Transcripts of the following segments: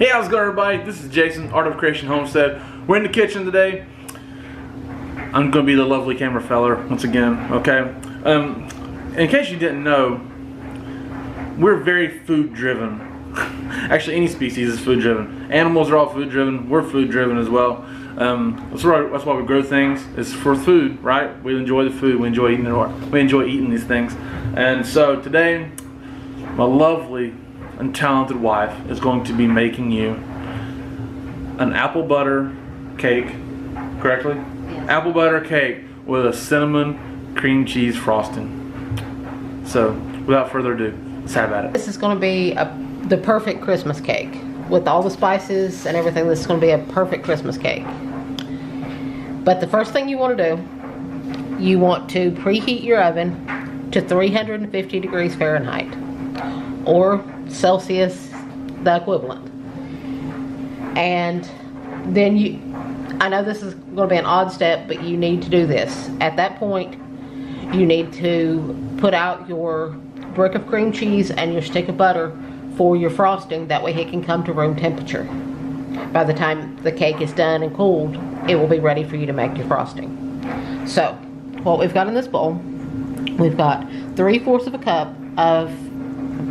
Hey, how's it going, everybody? This is Jason, Art of Creation Homestead. We're in the kitchen today. I'm going to be the lovely camera feller once again, okay? In case you didn't know, we're very food driven. Actually, any species is food driven. Animals are all food driven. We're food driven as well. That's why we grow things. It's for food, right? We enjoy the food. We enjoy eating it. We enjoy eating these things. And so today, my lovely and talented wife is going to be making you an apple butter cake, correctly? Yes. Apple butter cake with a cinnamon cream cheese frosting. So, without further ado, let's have at it. This is going to be the perfect Christmas cake. With all the spices and everything, this is going to be a perfect Christmas cake. But the first thing you want to do, you want to preheat your oven to 350 degrees Fahrenheit. Or Celsius, the equivalent. And then I know this is going to be an odd step, but you need to do this. At that point, you need to put out your brick of cream cheese and your stick of butter for your frosting. That way it can come to room temperature. By the time the cake is done and cooled, it will be ready for you to make your frosting. So, what we've got in this bowl, we've got 3/4 of a cup of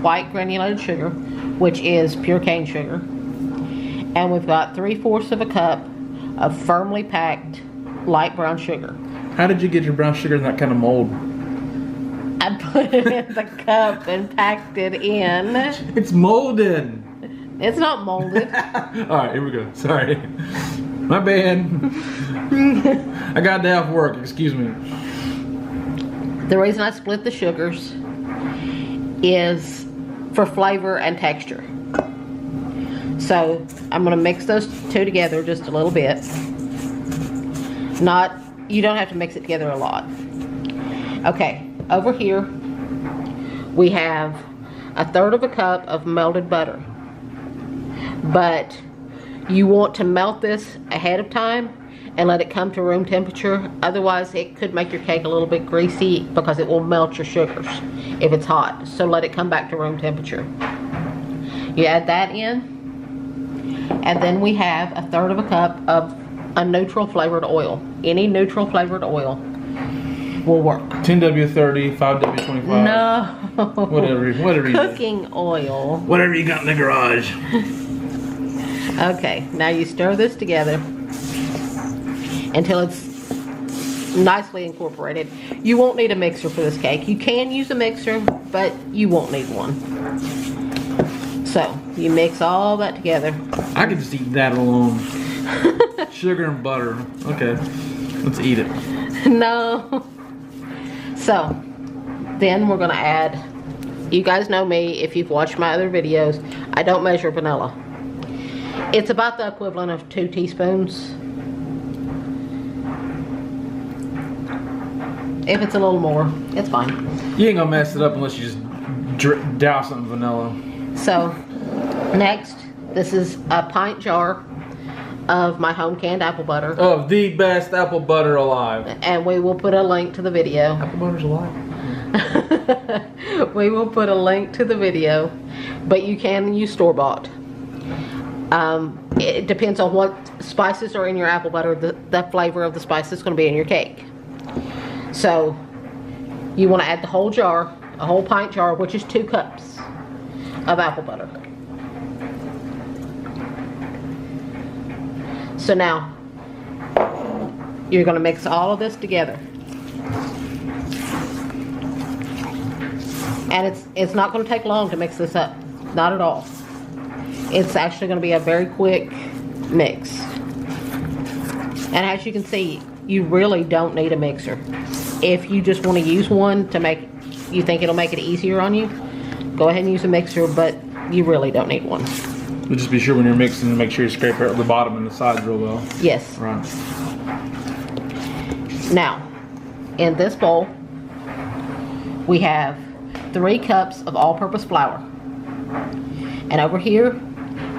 white granulated sugar, which is pure cane sugar, and we've got 3/4 of a cup of firmly packed light brown sugar. How did you get your brown sugar in that kind of mold? I put it in the cup and packed it in. It's molded. It's not molded. Alright, here we go. Sorry. My bad. I got day off work, excuse me. The reason I split the sugars is for flavor and texture. So I'm going to mix those two together just a little bit. You don't have to mix it together a lot. Okay, over here we have 1/3 of a cup of melted butter. But you want to melt this ahead of time and let it come to room temperature. Otherwise it could make your cake a little bit greasy because it will melt your sugars if it's hot. So let it come back to room temperature. You add that in, and then we have 1/3 of a cup of a neutral flavored oil. Any neutral flavored oil will work. 10W30, 5W25. No. Whatever you Cooking oil. Whatever you got in the garage. Okay, now you stir this together until it's nicely incorporated. You won't need a mixer for this cake. You can use a mixer, but you won't need one. So, you mix all that together. I could just eat that alone. Sugar and butter. Okay, let's eat it. No. So, then we're going to add, you guys know me if you've watched my other videos, I don't measure vanilla. It's about the equivalent of 2 teaspoons. If it's a little more, it's fine. You ain't gonna mess it up unless you just douse it in vanilla. So, next, this is a pint jar of my home canned apple butter. Of the best apple butter alive. And we will put a link to the video. Apple butter's alive. We will put a link to the video, but you can use store-bought. It depends on what spices are in your apple butter. The flavor of the spice is going to be in your cake. So you want to add the whole jar, a whole pint jar, which is 2 cups of apple butter. So now you're going to mix all of this together. And it's not going to take long to mix this up. Not at all. It's actually going to be a very quick mix. And as you can see, you really don't need a mixer. If you just want to use one to you think it'll make it easier on you, go ahead and use a mixer, but you really don't need one. But just be sure when you're mixing to make sure you scrape out the bottom and the sides real well. Yes. Right. Now, in this bowl, we have 3 cups of all-purpose flour. And over here,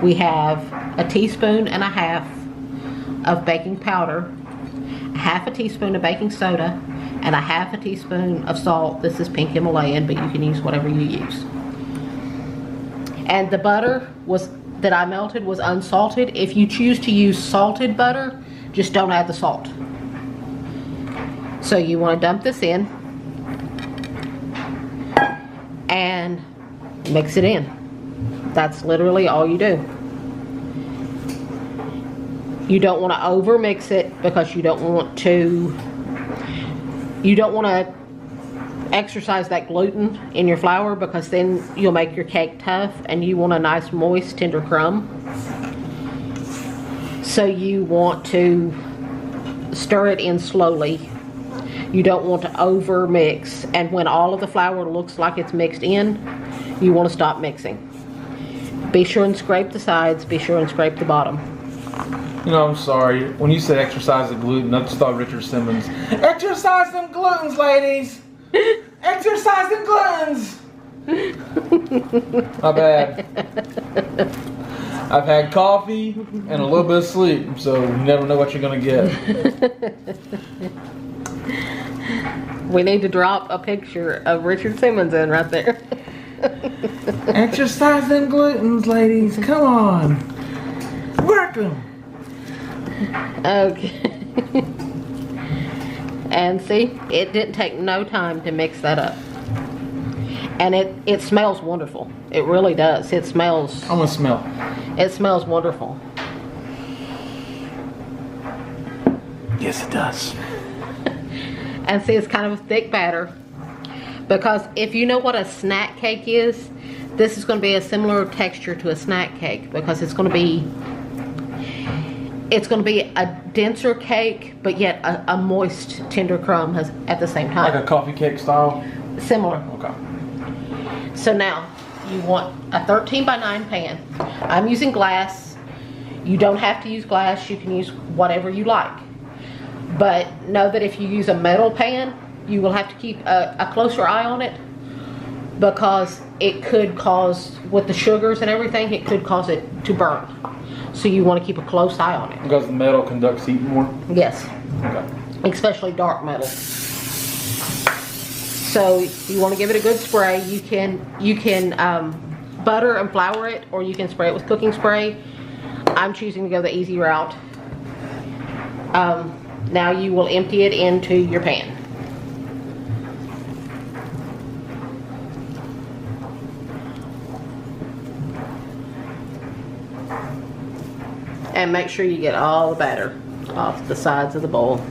we have 1.5 teaspoons of baking powder, 1/2 teaspoon of baking soda, and 1/2 teaspoon of salt. This is pink Himalayan, but you can use whatever you use. And the butter was that I melted was unsalted. If you choose to use salted butter, just don't add the salt. So you want to dump this in and mix it in. That's literally all you do. You don't want to over mix it because you don't want to exercise that gluten in your flour, because then you'll make your cake tough, and you want a nice moist tender crumb. So you want to stir it in slowly. You don't want to over mix, and when all of the flour looks like it's mixed in, you want to stop mixing. Be sure and scrape the sides, be sure and scrape the bottom. You know, I'm sorry. When you said exercise the gluten, I just thought Richard Simmons. Exercise them glutens, ladies! Exercise them glutens! My bad. I've had coffee and a little bit of sleep, so you never know what you're going to get. We need to drop a picture of Richard Simmons in right there. Exercise them glutens, ladies. Come on. Work them. Okay. And see, it didn't take no time to mix that up. And it smells wonderful. It really does. It smells. I'm gonna smell. It smells wonderful. Yes, it does. And see, it's kind of a thick batter. Because if you know what a snack cake is, this is going to be a similar texture to a snack cake, because it's going to be a denser cake, but yet a moist, tender crumb at the same time. Like a coffee cake style? Similar. Okay. So now, you want a 13 by 9 pan. I'm using glass. You don't have to use glass. You can use whatever you like. But know that if you use a metal pan, you will have to keep a closer eye on it, because it could cause, with the sugars and everything, it could cause it to burn. So you want to keep a close eye on it. Because the metal conducts heat more? Yes. Okay. Especially dark metal. So you want to give it a good spray. You can butter and flour it, or you can spray it with cooking spray. I'm choosing to go the easy route. Now you will empty it into your pan. And make sure you get all the batter off the sides of the bowl.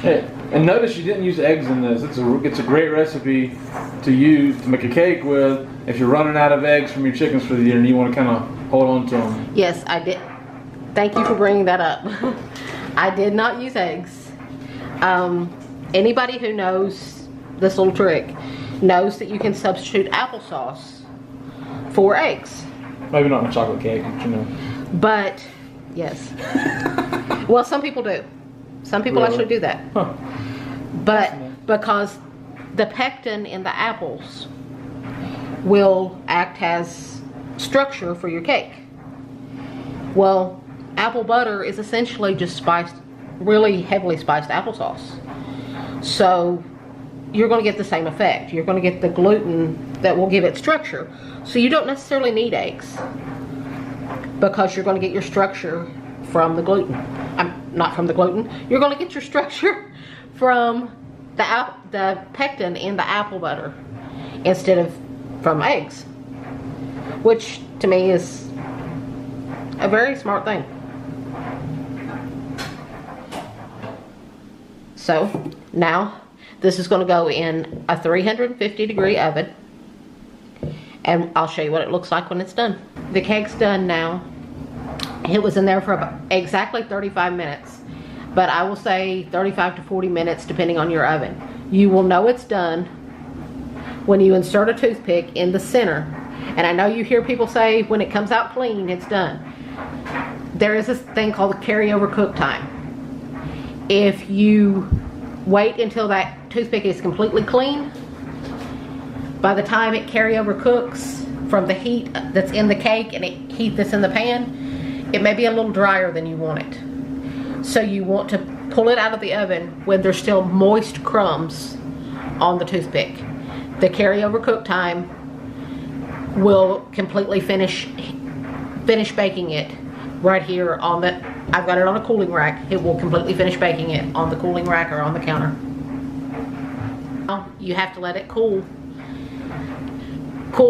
Hey, and notice you didn't use eggs in this. It's a great recipe to use to make a cake with if you're running out of eggs from your chickens for the year and you want to kind of hold on to them. Yes, I did. Thank you for bringing that up. I did not use eggs. Anybody who knows this little trick knows that you can substitute applesauce for eggs. Maybe not in a chocolate cake, but you know. But, yes. Well, some people do. Some people actually do that. Huh. But because the pectin in the apples will act as structure for your cake. Well, apple butter is essentially just spiced, really heavily spiced applesauce. So you're going to get the same effect. You're going to get the gluten that will give it structure. So you don't necessarily need eggs, because you're going to get your structure from the gluten. Not from the gluten. You're going to get your structure from the pectin in the apple butter instead of from eggs, which to me is a very smart thing. So now this is going to go in a 350-degree oven, and I'll show you what it looks like when it's done. The cake's done now. It was in there for about exactly 35 minutes, but I will say 35 to 40 minutes depending on your oven. You will know it's done when you insert a toothpick in the center. And I know you hear people say when it comes out clean, it's done. There is this thing called the carryover cook time. If you wait until that toothpick is completely clean, by the time it carryover cooks from the heat that's in the cake and heat that's in the pan, it may be a little drier than you want it. So you want to pull it out of the oven when there's still moist crumbs on the toothpick. The carryover cook time will completely finish baking it right here on the, I've got it on a cooling rack. It will completely finish baking it on the cooling rack or on the counter. Now you have to let it cool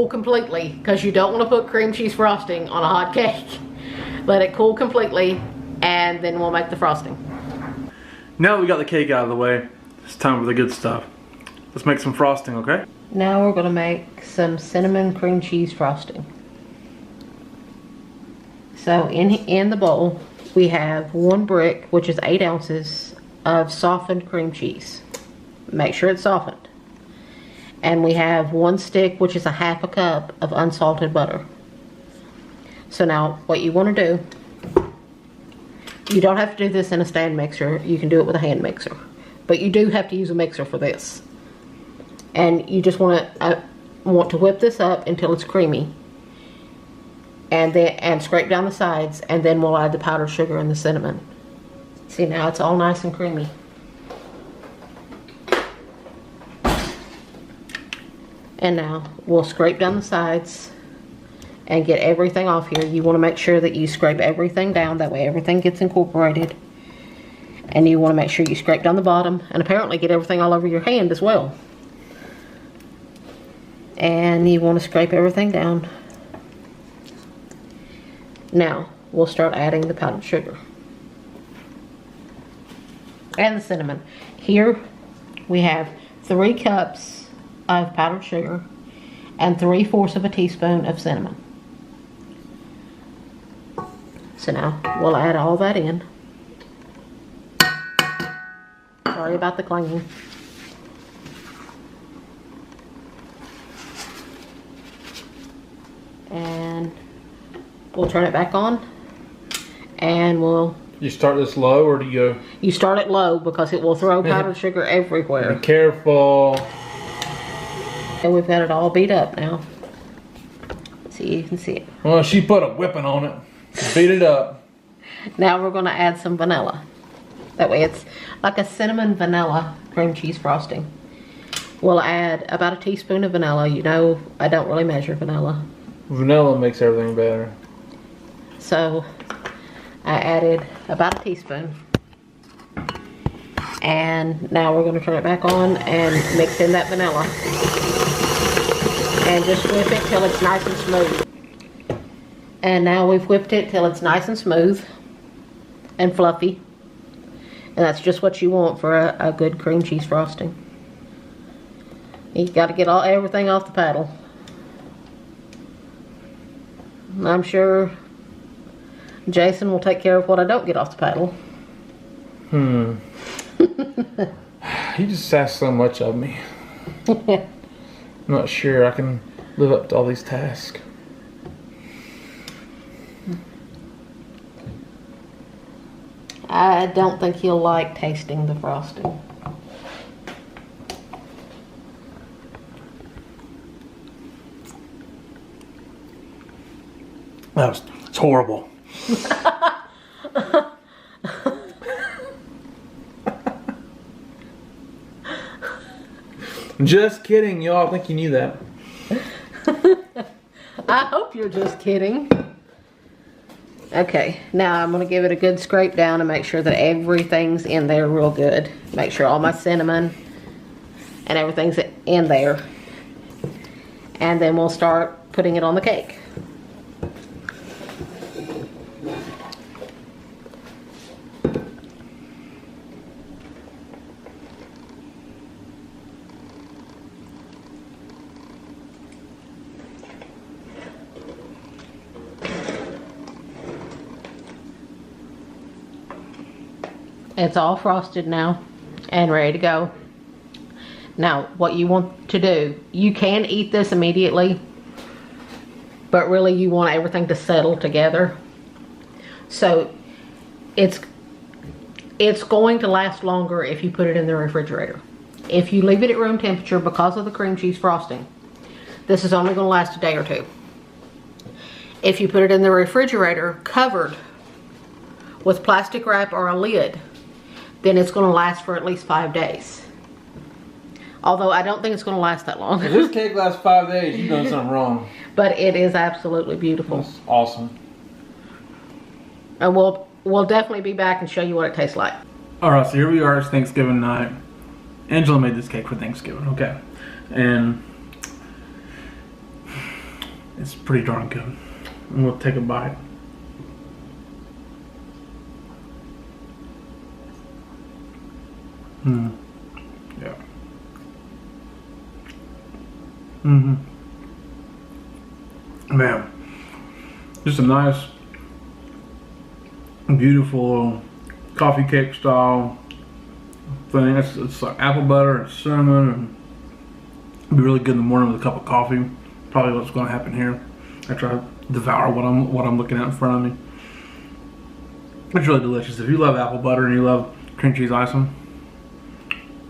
completely, because you don't want to put cream cheese frosting on a hot cake. Let it cool completely, and then we'll make the frosting. Now that we got the cake out of the way, it's time for the good stuff. Let's make some frosting, okay? Now we're going to make some cinnamon cream cheese frosting. So in the bowl, we have 1 brick, which is 8 ounces of softened cream cheese. Make sure it's softened. And we have 1 stick, which is 1/2 cup of unsalted butter. So now what you want to do, you don't have to do this in a stand mixer. You can do it with a hand mixer. But you do have to use a mixer for this. And you just want to whip this up until it's creamy. And scrape down the sides, and then we'll add the powdered sugar and the cinnamon. See, now it's all nice and creamy. And now we'll scrape down the sides and get everything off here. You want to make sure that you scrape everything down, that way everything gets incorporated. And you want to make sure you scrape down the bottom, and apparently get everything all over your hand as well. And you want to scrape everything down. Now we'll start adding the powdered sugar and the cinnamon. Here we have 3 cups of powdered sugar and 3/4 of a teaspoon of cinnamon. So now we'll add all that in. Sorry about the clanging. And we'll turn it back on, and we'll... You start this low, or do you go... You start it low, because it will throw powdered sugar everywhere. Be careful. And we've got it all beat up now. See, you can see it. Well, she put a whipping on it. Beat it up. Now we're going to add some vanilla. That way it's like a cinnamon vanilla cream cheese frosting. We'll add about a teaspoon of vanilla. You know, I don't really measure vanilla. Vanilla makes everything better. So I added about a teaspoon. And now we're going to turn it back on and mix in that vanilla. And just whip it till it's nice and smooth. And now we've whipped it till it's nice and smooth and fluffy. And that's just what you want for a good cream cheese frosting. You got to get everything off the paddle. I'm sure Jason will take care of what I don't get off the paddle. He just asks so much of me. I'm not sure I can live up to all these tasks. I don't think he'll like tasting the frosting. It's horrible. Just kidding, y'all. I think you knew that. I hope you're just kidding. Okay, now I'm going to give it a good scrape down and make sure that everything's in there real good. Make sure all my cinnamon and everything's in there. And then we'll start putting it on the cake. It's all frosted now and ready to go. Now, what you want to do, you can eat this immediately, but really you want everything to settle together. So it's going to last longer if you put it in the refrigerator. If you leave it at room temperature because of the cream cheese frosting, this is only going to last a day or two. If you put it in the refrigerator covered with plastic wrap or a lid, then it's going to last for at least 5 days. Although I don't think it's going to last that long. If this cake lasts 5 days, you've done something wrong. But it is absolutely beautiful. It's awesome. And we'll definitely be back and show you what it tastes like. Alright, so here we are. It's Thanksgiving night. Angela made this cake for Thanksgiving, okay. And it's pretty darn good. And we'll take a bite. Yeah. Man, just a nice, beautiful coffee cake style thing. It's like apple butter and cinnamon, and it'd be really good in the morning with a cup of coffee. Probably what's going to happen here after I devour what I'm looking at in front of me. It's really delicious. If you love apple butter and you love cream cheese icing,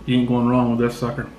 you ain't going wrong with this sucker.